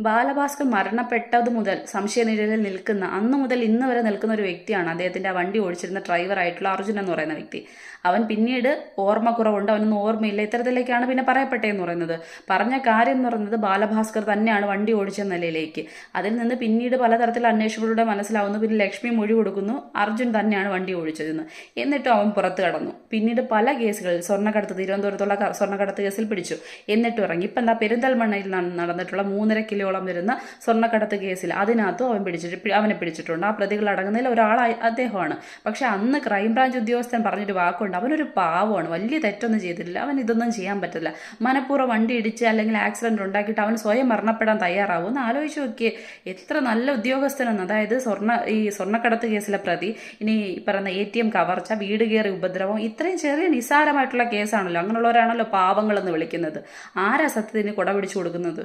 ബാലഭാസ്കർ മരണപ്പെട്ടത് മുതൽ സംശയനിഴലിൽ നിൽക്കുന്ന അന്ന് മുതൽ ഇന്ന് വരെ നിൽക്കുന്ന ഒരു വ്യക്തിയാണ് അദ്ദേഹത്തിന്റെ ആ വണ്ടി ഓടിച്ചിരുന്ന ഡ്രൈവറായിട്ടുള്ള അർജുൻ എന്ന് പറയുന്ന വ്യക്തി. അവൻ പിന്നീട് ഓർമ്മക്കുറവുണ്ട്, അവനൊന്നും ഓർമ്മയില്ല, ഇത്തരത്തിലേക്കാണ് പിന്നെ പറയപ്പെട്ടതെന്ന് പറയുന്നത്. പറഞ്ഞ കാര്യം എന്ന് പറയുന്നത് ബാലഭാസ്കർ തന്നെയാണ് വണ്ടി ഓടിച്ച നിലയിലേക്ക്. അതിൽ നിന്ന് പിന്നീട് പലതരത്തിലുള്ള അന്വേഷണങ്ങളിലൂടെ മനസ്സിലാവുന്നു, പിന്നെ ലക്ഷ്മി മൊഴി കൊടുക്കുന്നു അർജുൻ തന്നെയാണ് വണ്ടി ഓടിച്ചതെന്ന്. എന്നിട്ടും അവൻ പുറത്തു കടന്നു. പിന്നീട് പല കേസുകളിൽ സ്വർണ്ണക്കടത്ത്, തിരുവനന്തപുരത്തുള്ള സ്വർണ്ണക്കടത്ത് കേസിൽ പിടിച്ചു, എന്നിട്ടും ഇറങ്ങി. ഇപ്പം എന്താ പെരിന്തൽമണ്ണയിൽ നടന്നിട്ടുള്ള 3.5 കിലോളം വരുന്ന സ്വർണ്ണക്കടത്ത് കേസിൽ അതിനകത്തും അവനെ പിടിച്ചിട്ടുണ്ട്. ആ പ്രതികൾ അടങ്ങുന്നതിൽ ഒരാളായി അദ്ദേഹമാണ്. പക്ഷെ അന്ന് ക്രൈംബ്രാഞ്ച് ഉദ്യോഗസ്ഥൻ പറഞ്ഞൊരു വാക്കുണ്ട്, അവനൊരു പാവമാണ്, വലിയ തെറ്റൊന്നും ചെയ്തിട്ടില്ല, അവൻ ഇതൊന്നും ചെയ്യാൻ പറ്റില്ല. മനഃപൂർവ്വം വണ്ടി ഇടിച്ച് അല്ലെങ്കിൽ ആക്സിഡന്റ് ഉണ്ടാക്കിയിട്ട് അവൻ സ്വയം മരണപ്പെടാൻ തയ്യാറാവും. എന്ന് ആലോചിച്ച് നോക്കിയേ, എത്ര നല്ല ഉദ്യോഗസ്ഥനെന്ന്. അതായത് ഈ സ്വർണ്ണക്കടത്ത് കേസിലെ പ്രതി, ഇനി പറയുന്ന ATM കവർച്ച, വീട് കയറി ഉപദ്രവം, ഇത്രയും ചെറിയ നിസ്സാരമായിട്ടുള്ള കേസാണല്ലോ. അങ്ങനെയുള്ളവരാണല്ലോ പാവങ്ങളെന്ന് വിളിക്കുന്നത്. ആരാ സത്യത്തിന് കുട പിടിച്ചു കൊടുക്കുന്നത്?